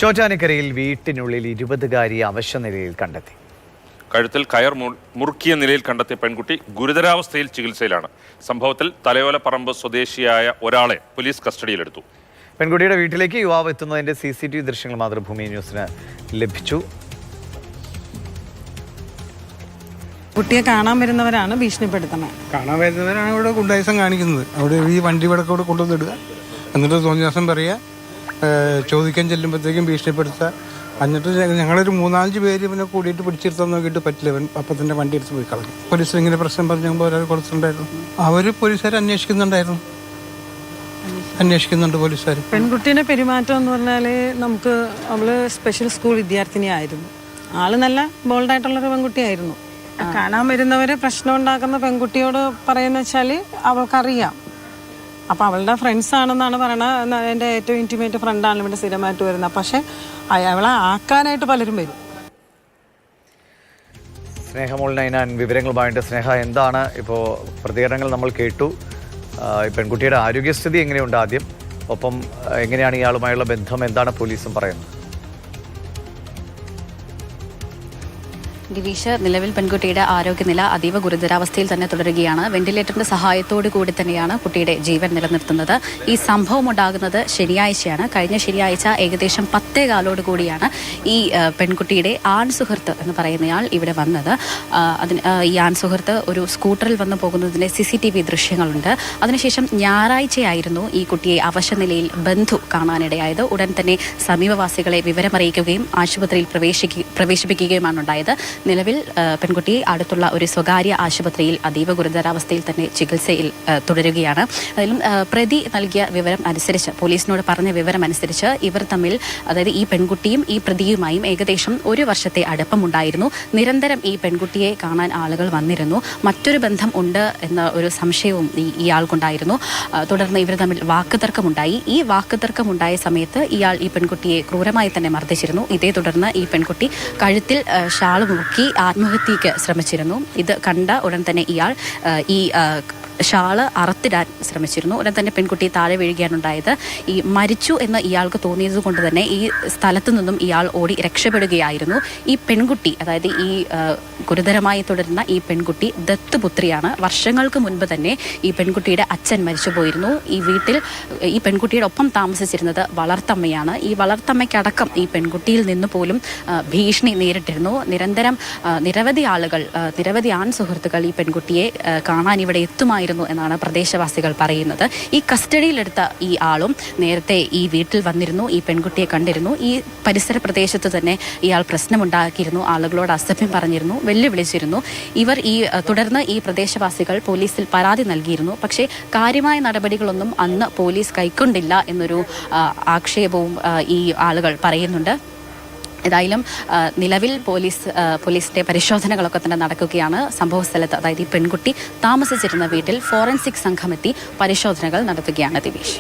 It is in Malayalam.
ചോറ്റാനിക്കരയിൽ വീട്ടിനുള്ളിൽ 20-കാരിയെ അവശനിലയിൽ കണ്ടെത്തി. കഴുത്തിൽ കയർ മുറുക്കിയ നിലയിൽ കണ്ടെത്തിയ പെൺകുട്ടി ഗുരുതരാവസ്ഥയിൽ ചികിത്സയിലാണ്. സംഭവത്തിൽ തലയോലപ്പറമ്പ് സ്വദേശിയായ ഒരാളെ പോലീസ് കസ്റ്റഡിയിലെടുത്തു. പെൺകുട്ടിയുടെ വീട്ടിലേക്ക് യുവാവ് എത്തുന്നതിന്റെ CCTV ദൃശ്യങ്ങൾ മാതൃഭൂമി ന്യൂസിന് ലഭിച്ചു. കുട്ടിയെ കാണാൻ വരുന്നവരാണ് ഭീഷണിപ്പെടുത്തുന്നത്. കാണാൻ വരുന്നവരാണ് ഇവിടെ ഗുണ്ടായിസം കാണിക്കുന്നത്. അവിടെ ഈ വണ്ടി ഇവിടെ കൊണ്ടുവന്നിടുക, എന്നിട്ട് തോന്നിയാസം പറയുക, ചോദിക്കാൻ ചെല്ലുമ്പോഴത്തേക്കും ഭീഷണിപ്പെടുത്തുക. എന്നിട്ട് ഞങ്ങളൊരു 3-5 പേര് ഇവനെ കൂടിയിട്ട് പിടിച്ചിരുത്താൻ നോക്കിയിട്ട് പറ്റില്ല. ഇവൻ അപ്പം തന്നെ വണ്ടി എടുത്ത് പോയി കളഞ്ഞു. പോലീസ് ഇങ്ങനെ പ്രശ്നം പറഞ്ഞപ്പോൾ ഒരാൾ കൊടുത്തിട്ടുണ്ടായിരുന്നു. അവർ പോലീസുകാർ അന്വേഷിക്കുന്നുണ്ട് പോലീസുകാർ. പെൺകുട്ടീൻ്റെ പെരുമാറ്റം എന്ന് പറഞ്ഞാൽ അവള് സ്പെഷ്യൽ സ്കൂൾ വിദ്യാർത്ഥിനിയായിരുന്നു. ആള് നല്ല ബോൾഡായിട്ടുള്ളൊരു പെൺകുട്ടിയായിരുന്നു. കാണാൻ വരുന്നവര് പ്രശ്നം ഉണ്ടാക്കുന്ന പെൺകുട്ടിയോട് പറയുന്ന വെച്ചാൽ അവൾക്കറിയാം. അപ്പം അവളുടെ ഫ്രണ്ട്സ് ആണെന്നാണ് പറയണത്. എൻ്റെ ഏറ്റവും ഇൻറ്റിമേറ്റ് ഫ്രണ്ടാണ് ഇവിടെ സ്ഥിരമായിട്ട് വരുന്നത്. പക്ഷെ അവളെ ആക്കാനായിട്ട് പലരും വരും. സ്നേഹമോൾ നൈനാൻ വിവരങ്ങളുമായിട്ട്. സ്നേഹ, എന്താണ് ഇപ്പോൾ പ്രതികരണങ്ങൾ നമ്മൾ കേട്ടു? പെൺകുട്ടിയുടെ ആരോഗ്യസ്ഥിതി എങ്ങനെയുണ്ട് ആദ്യം, ഒപ്പം എങ്ങനെയാണ് ഇയാളുമായുള്ള ബന്ധം, എന്താണ് പോലീസും പറയുന്നത്? ഗിരീഷ്, നിലവിൽ പെൺകുട്ടിയുടെ ആരോഗ്യനില അതീവ ഗുരുതരാവസ്ഥയിൽ തന്നെ തുടരുകയാണ്. വെന്റിലേറ്ററിന്റെ സഹായത്തോടു കൂടി തന്നെയാണ് കുട്ടിയുടെ ജീവൻ നിലനിർത്തുന്നത്. ഈ സംഭവം ഉണ്ടാകുന്നത് ശനിയാഴ്ചയാണ്. കഴിഞ്ഞ ശനിയാഴ്ച ഏകദേശം 10:15 കൂടിയാണ് ഈ പെൺകുട്ടിയുടെ ആൺ സുഹൃത്ത് എന്ന് പറയുന്നയാൾ ഇവിടെ വന്നത്. ഈ ആൺ സുഹൃത്ത് ഒരു സ്കൂട്ടറിൽ വന്നു പോകുന്നതിന്റെ CCTV ദൃശ്യങ്ങളുണ്ട്. അതിനുശേഷം ഞായറാഴ്ചയായിരുന്നു ഈ കുട്ടിയെ അവശനിലയിൽ ബന്ധു കാണാനിടയായത്. ഉടൻ തന്നെ സമീപവാസികളെ വിവരമറിയിക്കുകയും ആശുപത്രിയിൽ പ്രവേശിപ്പിക്കുകയുമാണ് ഉണ്ടായത്. നിലവിൽ പെൺകുട്ടിയെ അടുത്തുള്ള ഒരു സ്വകാര്യ ആശുപത്രിയിൽ അതീവ ഗുരുതരാവസ്ഥയിൽ തന്നെ ചികിത്സയിൽ തുടരുകയാണ്. അതിലും പ്രതി നൽകിയ വിവരം അനുസരിച്ച്, പോലീസിനോട് പറഞ്ഞ വിവരം അനുസരിച്ച് ഇവർ തമ്മിൽ, അതായത് ഈ പെൺകുട്ടിയും ഈ പ്രതിയുമായും ഏകദേശം 1 വർഷത്തെ അടുപ്പമുണ്ടായിരുന്നു. നിരന്തരം ഈ പെൺകുട്ടിയെ കാണാൻ ആളുകൾ വന്നിരുന്നു. മറ്റൊരു ബന്ധം ഉണ്ട് എന്ന ഒരു സംശയവും ഇയാൾക്കുണ്ടായിരുന്നു. തുടർന്ന് ഇവർ തമ്മിൽ വാക്കുതർക്കമുണ്ടായി. ഈ വാക്കുതർക്കമുണ്ടായ സമയത്ത് ഇയാൾ ഈ പെൺകുട്ടിയെ ക്രൂരമായി തന്നെ മർദ്ദിച്ചിരുന്നു. ഇതേ തുടർന്ന് ഈ പെൺകുട്ടി കഴുത്തിൽ ഷാൾ മുറുക്കി ആത്മഹത്യയ്ക്ക് ശ്രമിച്ചിരുന്നു. ഇത് കണ്ട ഉടൻ തന്നെ ഇയാൾ ഈ ഷാള് അറുത്തിടാൻ ശ്രമിച്ചിരുന്നു. ഉടൻ തന്നെ പെൺകുട്ടി താഴെ വീഴുകയാണുണ്ടായത്. ഈ മരിച്ചു എന്ന് ഇയാൾക്ക് തോന്നിയത് കൊണ്ട് തന്നെ ഈ സ്ഥലത്തു നിന്നും ഇയാൾ ഓടി രക്ഷപ്പെടുകയായിരുന്നു. ഈ പെൺകുട്ടി, അതായത് ഈ ഗുരുതരമായി തുടരുന്ന ഈ പെൺകുട്ടി ദത്തുപുത്രിയാണ്. വർഷങ്ങൾക്ക് മുൻപ് തന്നെ ഈ പെൺകുട്ടിയുടെ അച്ഛൻ മരിച്ചു പോയിരുന്നു. ഈ വീട്ടിൽ ഈ പെൺകുട്ടിയുടെ ഒപ്പം താമസിച്ചിരുന്നത് വളർത്തമ്മയാണ്. ഈ വളർത്തമ്മയ്ക്കടക്കം ഈ പെൺകുട്ടിയിൽ നിന്ന് പോലും ഭീഷണി നേരിട്ടിരുന്നു. നിരന്തരം നിരവധി ആളുകൾ, നിരവധി ആൺ സുഹൃത്തുക്കൾ ഈ പെൺകുട്ടിയെ കാണാൻ ഇവിടെ എത്തുമായിരുന്നു എന്നാണ് പ്രദേശവാസികൾ പറയുന്നത്. ഈ കസ്റ്റഡിയിലെടുത്ത ഈ ആളും നേരത്തെ ഈ വീട്ടിൽ വന്നിരുന്നു, ഈ പെൺകുട്ടിയെ കണ്ടിരുന്നു. ഈ പരിസര പ്രദേശത്ത് തന്നെ ഇയാൾ പ്രശ്നമുണ്ടാക്കിയിരുന്നു, ആളുകളോട് അസഭ്യം പറഞ്ഞിരുന്നു, വെല്ലുവിളിച്ചിരുന്നു. തുടർന്ന് ഈ പ്രദേശവാസികൾ പോലീസിൽ പരാതി നൽകിയിരുന്നു. പക്ഷേ കാര്യമായ നടപടികളൊന്നും അന്ന് പോലീസ് കൈക്കൊണ്ടില്ല എന്നൊരു ആക്ഷേപവും ഈ ആളുകൾ പറയുന്നുണ്ട്. ഏതായാലും നിലവിൽ പോലീസിന്റെ പരിശോധനകളൊക്കെ തന്നെ നടക്കുകയാണ്. സംഭവ സ്ഥലത്ത്, അതായത് ഈ പെൺകുട്ടി താമസിച്ചിരുന്ന വീട്ടിൽ ഫോറൻസിക് സംഘമെത്തി പരിശോധനകൾ നടത്തുകയാണ്. ദിവേഷ്.